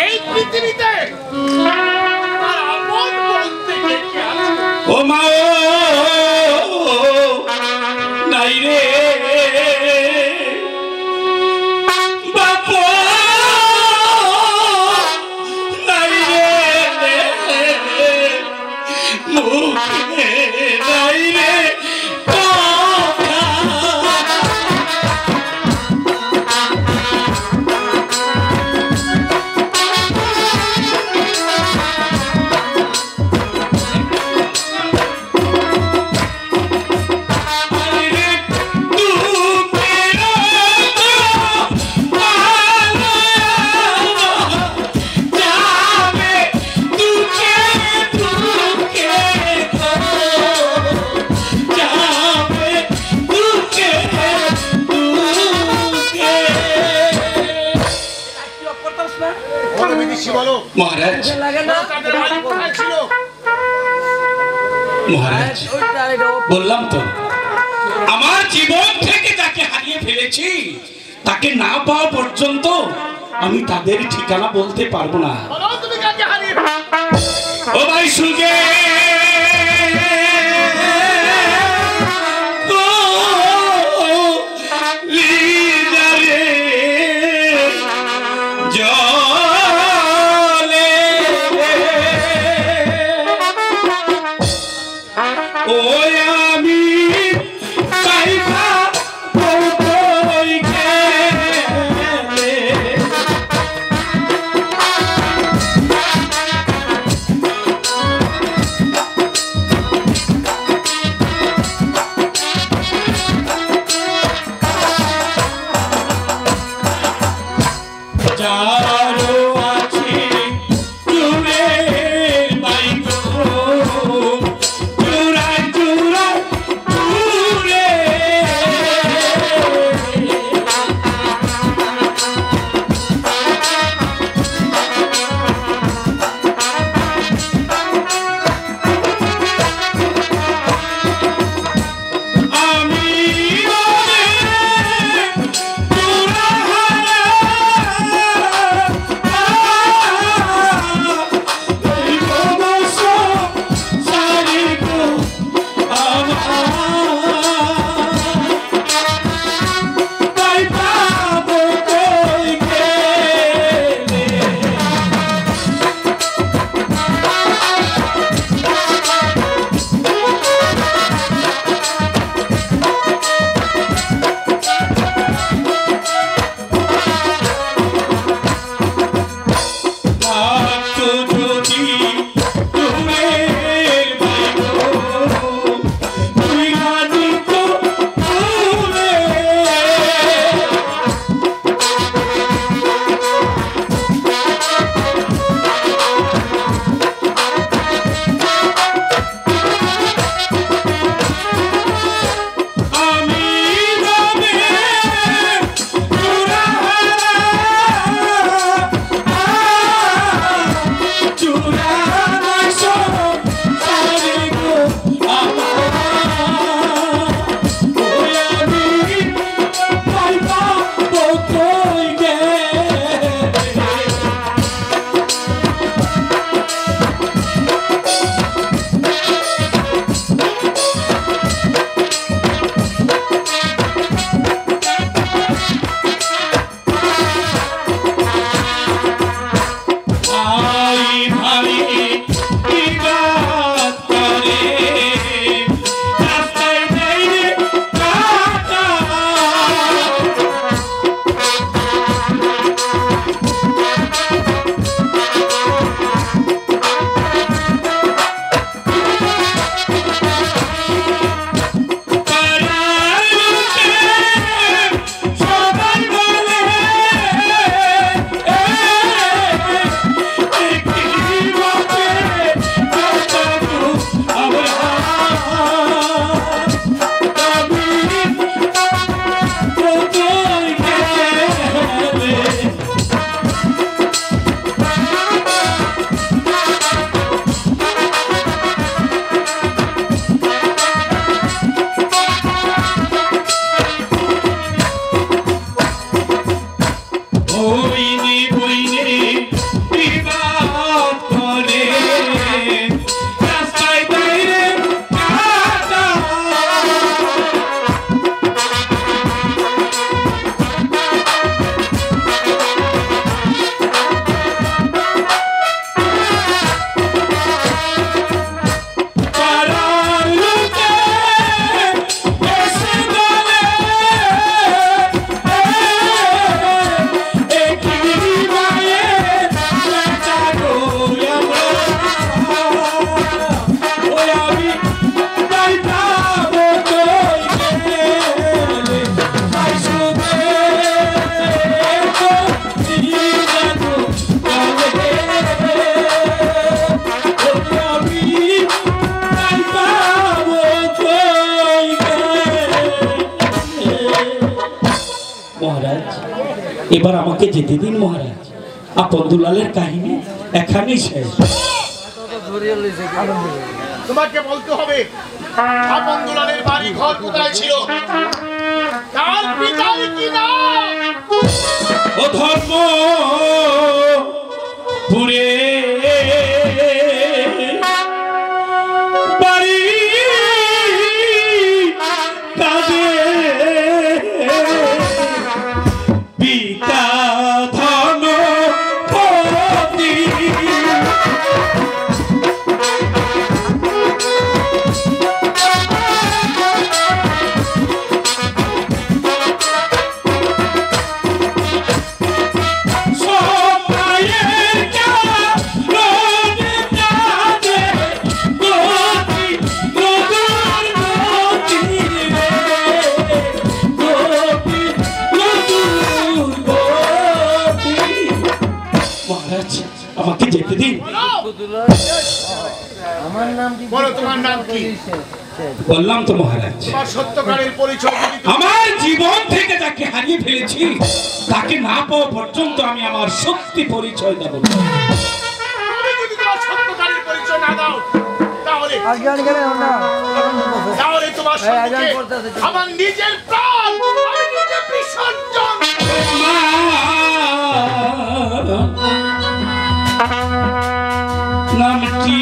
এই পৃথিবীতে ও মা নাই রে বাবা নাই রে মুখে নাই রে মহারাজ মহারাজ বললাম তো আমার জীবন থেকে যাকে হারিয়ে ফেলেছি তাকে না পাওয়া পর্যন্ত আমি তাদের ঠিকানা বলতে পারবো না। ও ভাই সুগে এবার আমাকে যেতে দিন মহারাজ। আপন দুলালের কাহিনী এখানেই শেষ। তোমাকে বলতে হবে আপন দুলালের বাড়ি ঘর কোথায় ছিল, তার পিতার কি নাম? ও ধর্ম পুরে বাড়ি কাজে পিতা ধন পতি আমাকে যেতে দিন। বলো তোমার নাম কি? বললাম তো মহারাজ, তোমার সত্যকারের পরিচয় যদি আমার জীবন থেকে যাকে হারিয়ে ফেলেছি তাকে না পাওয়া পর্যন্ত আমি আমার সত্যি পরিচয় দেব না। তুমি যদি তোমার সত্যকারের পরিচয় না দাও তাহলে তাহলে তোমার সম্মুখে আমার নিজের প্রাণ আমি নিজে বিসর্জন নামটি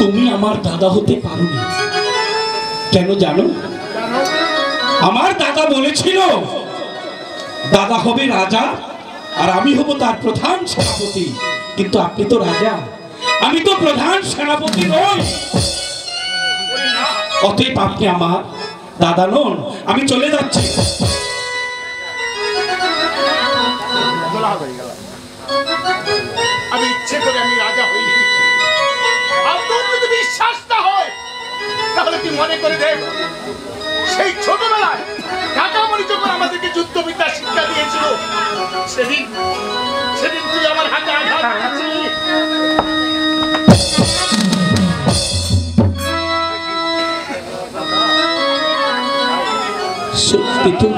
তুমি আমার দাদা হতে পারোনি। কেন জানো? আমার দাদা বলেছিল দাদা হবে রাজা আর আমি হব তার প্রধান সেনাপতি, কিন্তু আপনি তো রাজা, আমি তো প্রধান সেনাপতি নই। অতএব আপনি আমার দাদা নন। আমি চলে যাচ্ছি। আমি ইচ্ছে করে আমি রাজা হইনি। আর তোর যদি বিশ্বাস না হয় তাহলে তুই মনে করে দেখ, সেই ছোটবেলায় কাকামণি যখন আমাদেরকে যুদ্ধবিদ্যা শিক্ষা দিয়েছিল, সেদিন সেদিন তুই আমার হাতে আঘাত করেছিলি। সত্যি তো,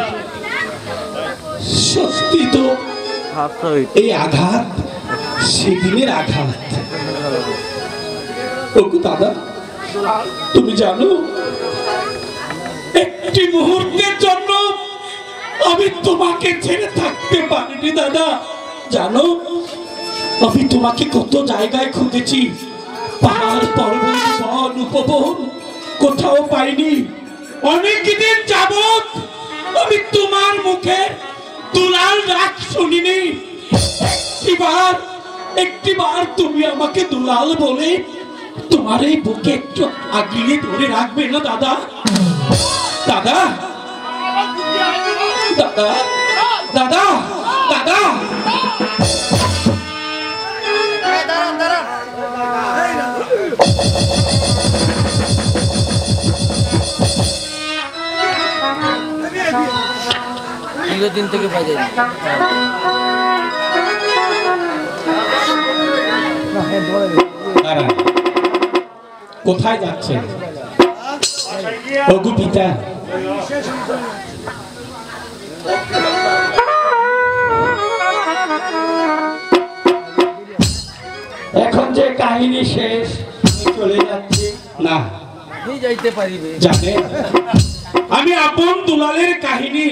সত্যি তো এই আঘাত সেদিনের আঘাত। ওগো দাদা, তুমি জানো একটি মুহূর্তের জন্য আমি তোমাকে ছেড়ে থাকতে পারিনি দাদা। জানো আমি তোমাকে কত জায়গায় খুঁজেছি, পাহাড় পর্বত বন উপবন, কোথাও পাইনি। অনেকদিন যাবত আমি তোমার মুখে দুলাল ডাক শুনিনি। একটিবার তুমি আমাকে দুলাল বলে তোমার এই বুকে একটু আগলিয়ে ধরে রাখবে না দাদা? দাদা দাদা দাদা দাদা দিন থেকে বাজে কোথায় যাচ্ছেন? ওগো পিতা, এখন যে কাহিনী শেষ, চলে যাচ্ছে না যাইতে পারিবে। জানে আমি আপন দুলালের কাহিনী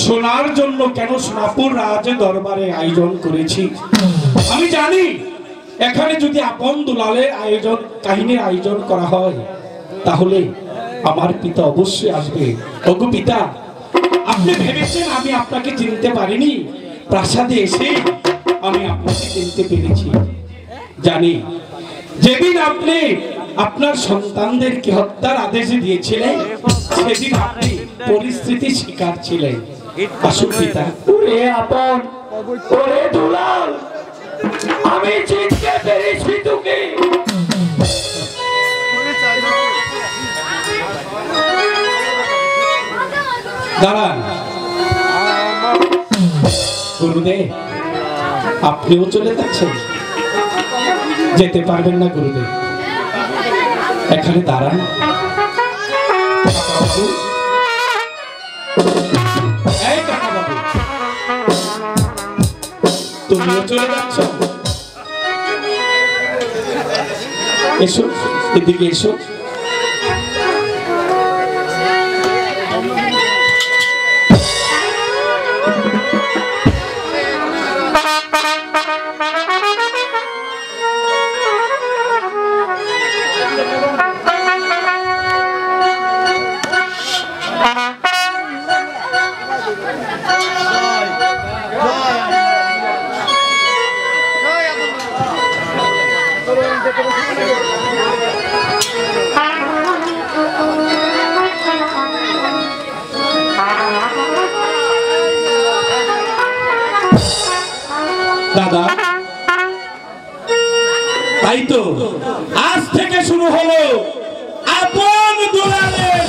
শোনার জন্য কেন সোনাপুর রাজ দরবারে আয়োজন করেছি। আমি জানি এখানে যদি আপন দুলালের আয়োজন কাহিনীর আয়োজন করা হয় তাহলে আমার পিতা অবশ্যই আসবে। ওগো পিতা, আপনি ভেবেছেন আমি আপনাকে চিনতে পারিনি? প্রাসাদে এসে আমি আপনাকে চিনতে পেরেছি। জানি যেদিন আপনি আপনার সন্তানদেরকে হত্যার আদেশ দিয়েছিলেন সেদিন আপনি পরিস্থিতির শিকার ছিলেন। আসুন পিতা। ওরে আপন, ওরে দুলাল, আমি চিনতে পেরেছি তোকে। দাঁড়ান গুরুদেব, আপনিও চলে যাচ্ছেন? যেতে পারবেন না গুরুদেব, এখানে দাঁড়ান। কাকাবাবু, এই কাকাবাবু, তুমিও চলে যাচ্ছ? এসো, এদিকে এসো। দাদা, তাই তো আজ থেকে শুরু হলো আপন দুলালের